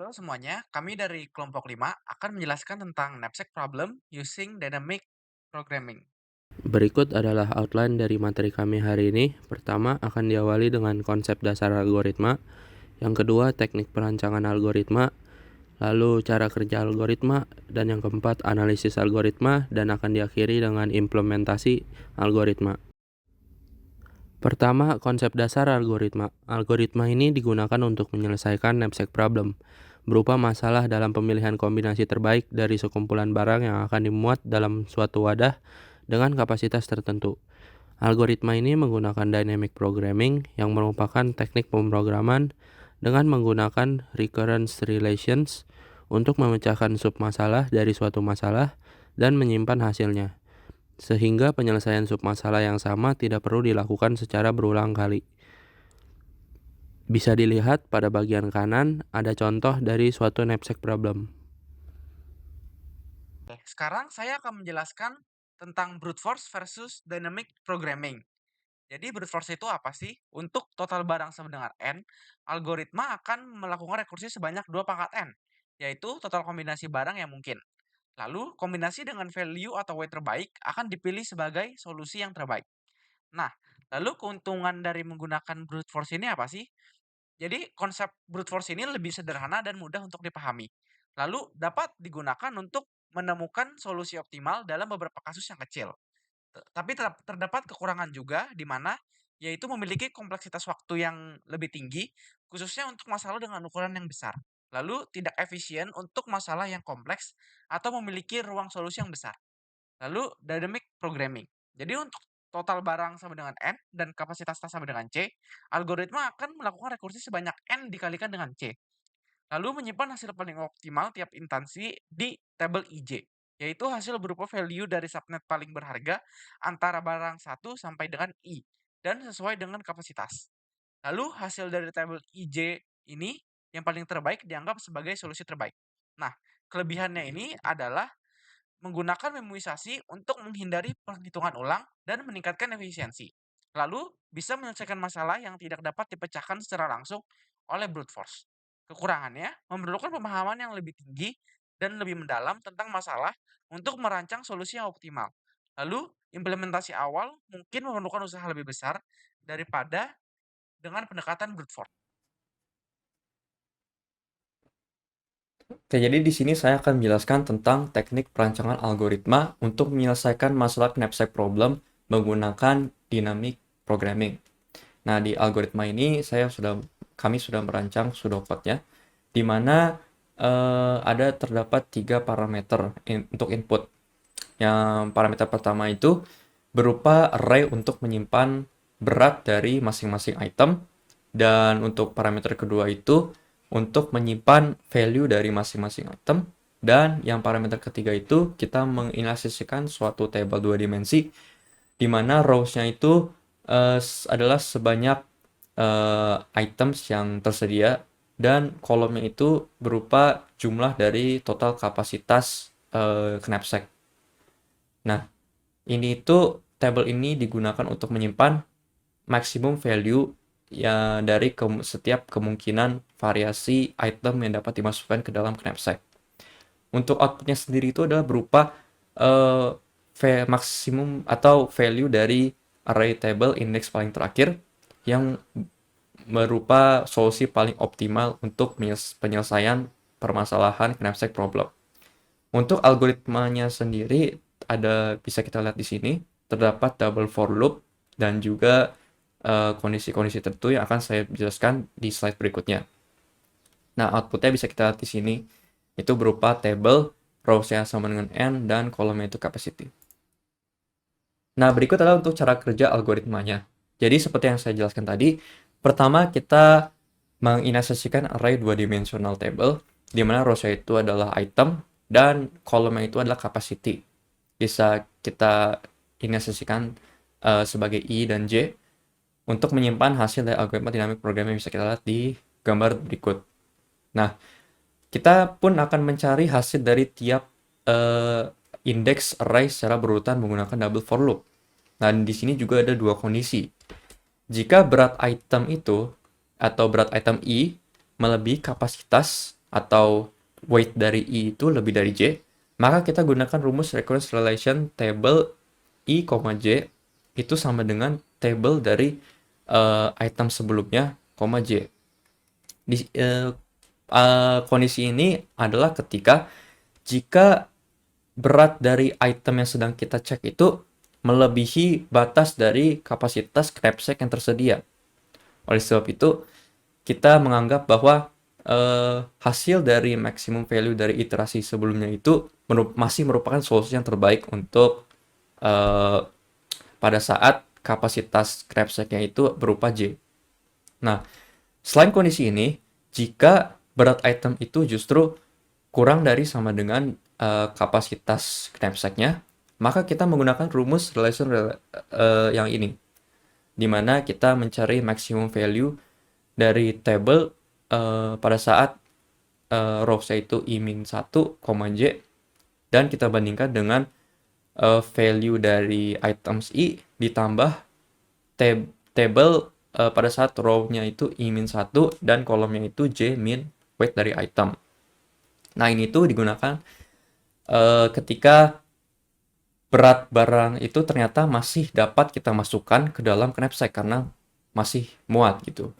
Halo semuanya, kami dari kelompok 5 akan menjelaskan tentang knapsack problem using dynamic programming. Berikut adalah outline dari materi kami hari ini. Pertama, akan diawali dengan konsep dasar algoritma. Yang kedua, teknik perancangan algoritma. Lalu, cara kerja algoritma. Dan yang keempat, analisis algoritma. Dan akan diakhiri dengan implementasi algoritma. Pertama, konsep dasar algoritma. Algoritma ini digunakan untuk menyelesaikan knapsack problem, berupa masalah dalam pemilihan kombinasi terbaik dari sekumpulan barang yang akan dimuat dalam suatu wadah dengan kapasitas tertentu. Algoritma ini menggunakan dynamic programming yang merupakan teknik pemrograman dengan menggunakan recurrence relations untuk memecahkan submasalah dari suatu masalah dan menyimpan hasilnya, sehingga penyelesaian submasalah yang sama tidak perlu dilakukan secara berulang kali. Bisa dilihat pada bagian kanan ada contoh dari suatu knapsack problem. Oke, sekarang saya akan menjelaskan tentang brute force versus dynamic programming. Jadi brute force itu apa sih? Untuk total barang sama dengan n, algoritma akan melakukan rekursi sebanyak 2 pangkat n, yaitu total kombinasi barang yang mungkin. Lalu, kombinasi dengan value atau weight terbaik akan dipilih sebagai solusi yang terbaik. Nah, lalu keuntungan dari menggunakan brute force ini apa sih? Jadi konsep brute force ini lebih sederhana dan mudah untuk dipahami. Lalu dapat digunakan untuk menemukan solusi optimal dalam beberapa kasus yang kecil. Tapi terdapat kekurangan juga di mana yaitu memiliki kompleksitas waktu yang lebih tinggi, khususnya untuk masalah dengan ukuran yang besar. Lalu tidak efisien untuk masalah yang kompleks atau memiliki ruang solusi yang besar. Lalu dynamic programming. Jadi untuk total barang sama dengan N dan kapasitas tas sama dengan C, algoritma akan melakukan rekursi sebanyak N dikalikan dengan C. Lalu menyimpan hasil paling optimal tiap instansi di tabel IJ, yaitu hasil berupa value dari subnet paling berharga antara barang satu sampai dengan I, dan sesuai dengan kapasitas. Lalu hasil dari tabel IJ ini yang paling terbaik dianggap sebagai solusi terbaik. Nah, kelebihannya ini adalah menggunakan memoisasi untuk menghindari penghitungan ulang dan meningkatkan efisiensi. Lalu, bisa menyelesaikan masalah yang tidak dapat dipecahkan secara langsung oleh brute force. Kekurangannya, memerlukan pemahaman yang lebih tinggi dan lebih mendalam tentang masalah untuk merancang solusi yang optimal. Lalu, implementasi awal mungkin memerlukan usaha lebih besar daripada dengan pendekatan brute force. Oke, jadi di sini saya akan menjelaskan tentang teknik perancangan algoritma untuk menyelesaikan masalah knapsack problem menggunakan dynamic programming. Nah, di algoritma ini kami sudah merancang pseudocode-nya, di mana ada terdapat tiga parameter untuk input. Yang parameter pertama itu berupa array untuk menyimpan berat dari masing-masing item, dan untuk parameter kedua itu untuk menyimpan value dari masing-masing item, dan yang parameter ketiga itu kita menginstansiasikan suatu table dua dimensi di mana rows-nya itu adalah sebanyak items yang tersedia, dan kolomnya itu berupa jumlah dari total kapasitas knapsack. Nah, table ini digunakan untuk menyimpan maksimum value ya dari setiap kemungkinan variasi item yang dapat dimasukkan ke dalam knapsack. Untuk outputnya sendiri itu adalah berupa uh, maksimum atau value dari array table index paling terakhir yang berupa solusi paling optimal untuk penyelesaian permasalahan knapsack problem. Untuk algoritmanya sendiri bisa kita lihat di sini terdapat double for loop dan juga kondisi-kondisi tertentu yang akan saya jelaskan di slide berikutnya. Nah, outputnya bisa kita lihat di sini, itu berupa table, rows-nya sama dengan n, dan kolomnya itu capacity. Nah, berikut adalah untuk cara kerja algoritmanya. Jadi, seperti yang saya jelaskan tadi, pertama kita menginstansiasikan array dua dimensional table, di mana rows-nya itu adalah item, dan kolomnya itu adalah capacity. Bisa kita instansiasikan sebagai I dan J, untuk menyimpan hasil dari algoritma dynamic programming yang bisa kita lihat di gambar berikut. Nah, kita pun akan mencari hasil dari tiap index array secara berurutan menggunakan double for loop. Nah, di sini juga ada dua kondisi. Jika berat item itu atau berat item I melebihi kapasitas atau weight dari I itu lebih dari J, maka kita gunakan rumus recurrence relation table I, J itu sama dengan table dari item sebelumnya, J. Kondisi ini adalah ketika jika berat dari item yang sedang kita cek itu melebihi batas dari kapasitas knapsack yang tersedia. Oleh sebab itu, kita menganggap bahwa hasil dari maximum value dari iterasi sebelumnya itu masih merupakan solusi yang terbaik untuk pada saat kapasitas knapsacknya itu berupa J. Nah, selain kondisi ini, jika berat item itu justru kurang dari sama dengan kapasitas knapsacknya, maka kita menggunakan rumus relation yang ini, di mana kita mencari maximum value dari table pada saat rows-nya itu I-1, J, dan kita bandingkan dengan value dari items I ditambah table pada saat row-nya itu I-1 dan kolomnya itu J min weight dari item. Nah, ini tuh digunakan ketika berat barang itu ternyata masih dapat kita masukkan ke dalam knapsack karena masih muat gitu.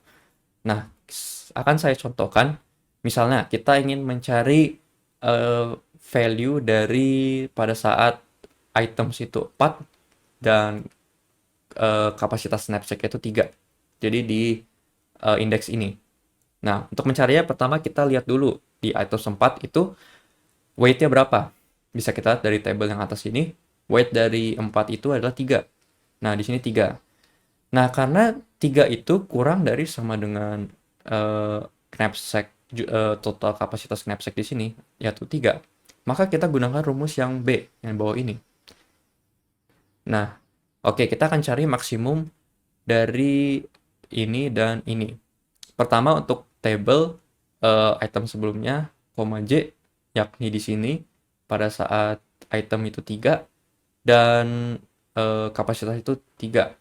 Nah, akan saya contohkan, misalnya kita ingin mencari value dari pada saat items itu 4 dan kapasitas knapsack itu 3. Jadi di indeks ini. Nah, untuk mencarinya pertama kita lihat dulu di item 4 itu weight-nya berapa. Bisa kita lihat dari table yang atas ini, weight dari 4 itu adalah 3. Nah, di sini 3. Nah, karena 3 itu kurang dari sama dengan knapsack, total kapasitas knapsack di sini, yaitu 3. Maka kita gunakan rumus yang B, yang bawah ini. Nah, oke, kita akan cari maksimum dari ini dan ini. Pertama untuk table item sebelumnya, J, yakni di sini pada saat item itu 3 dan kapasitas itu 3.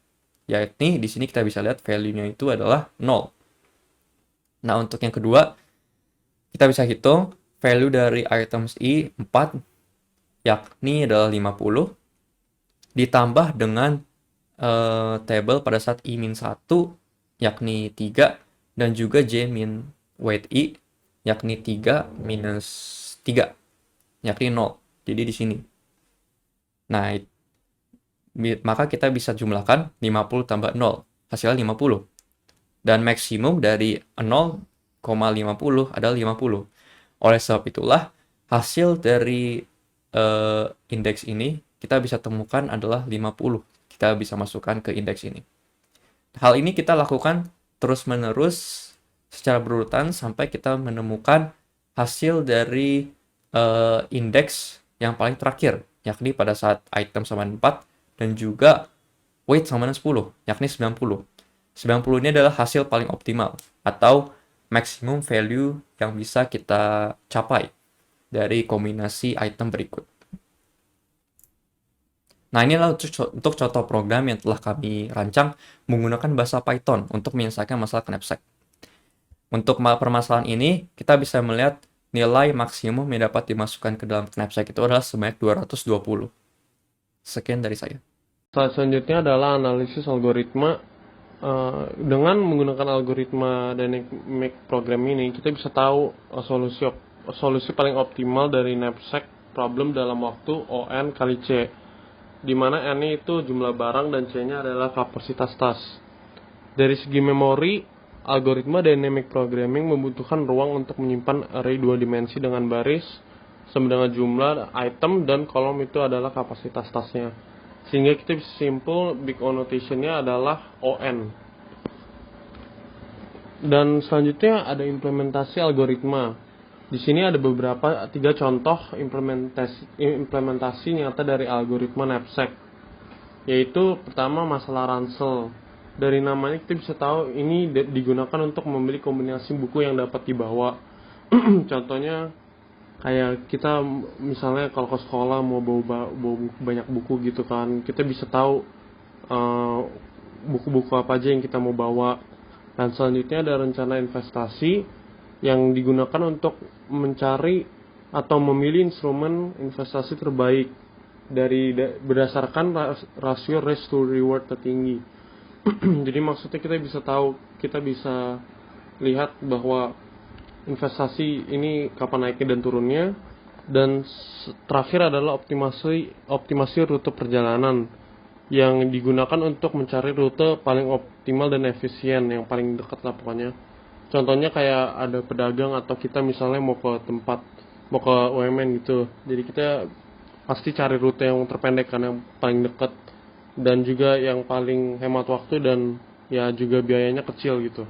Yakni di sini kita bisa lihat value-nya itu adalah 0. Nah, untuk yang kedua, kita bisa hitung value dari items I 4 yakni adalah 50 ditambah dengan table pada saat I-1 yakni 3 dan juga J min weight I yakni 3 minus 3 yakni 0. Jadi di sini. Nah, maka kita bisa jumlahkan 50 tambah 0, hasilnya 50. Dan maksimum dari 0,50 adalah 50. Oleh sebab itulah, hasil dari indeks ini kita bisa temukan adalah 50. Kita bisa masukkan ke indeks ini. Hal ini kita lakukan terus-menerus secara berurutan sampai kita menemukan hasil dari indeks yang paling terakhir, yakni pada saat item sama 4 dan juga weight sama dengan 10, yakni 90. 90 ini adalah hasil paling optimal atau maximum value yang bisa kita capai dari kombinasi item berikut. Nah, inilah untuk contoh program yang telah kami rancang menggunakan bahasa Python untuk menyelesaikan masalah knapsack. Untuk permasalahan ini, kita bisa melihat nilai maksimum yang dapat dimasukkan ke dalam knapsack itu adalah sebanyak 220. Sekian dari saya. Selanjutnya adalah analisis algoritma. Dengan menggunakan algoritma dynamic program ini, kita bisa tahu solusi paling optimal dari knapsack problem dalam waktu ON kali C, di mana N itu jumlah barang dan C-nya adalah kapasitas tas. Dari segi memori, algoritma dynamic programming membutuhkan ruang untuk menyimpan array 2 dimensi dengan baris sama dengan jumlah item dan kolom itu adalah kapasitas tasnya. Sehingga kita bisa simpel big O notation-nya adalah ON. Dan selanjutnya ada implementasi algoritma. Di sini ada beberapa 3 contoh implementasi nyata dari algoritma knapsack. Yaitu pertama masalah ransel. Dari namanya kita bisa tahu ini digunakan untuk membeli kombinasi buku yang dapat dibawa. Contohnya kayak kita misalnya kalau ke sekolah mau bawa banyak buku gitu kan, kita bisa tahu buku-buku apa aja yang kita mau bawa. Dan selanjutnya ada rencana investasi, yang digunakan untuk mencari atau memilih instrumen investasi terbaik berdasarkan rasio risk to reward tertinggi. Jadi maksudnya kita bisa lihat bahwa investasi ini kapan naiknya dan turunnya, dan terakhir adalah optimasi rute perjalanan yang digunakan untuk mencari rute paling optimal dan efisien, yang paling dekat lah pokoknya. Contohnya kayak ada pedagang atau kita misalnya mau ke UMN gitu, jadi kita pasti cari rute yang terpendek kan, yang paling dekat dan juga yang paling hemat waktu dan ya juga biayanya kecil gitu.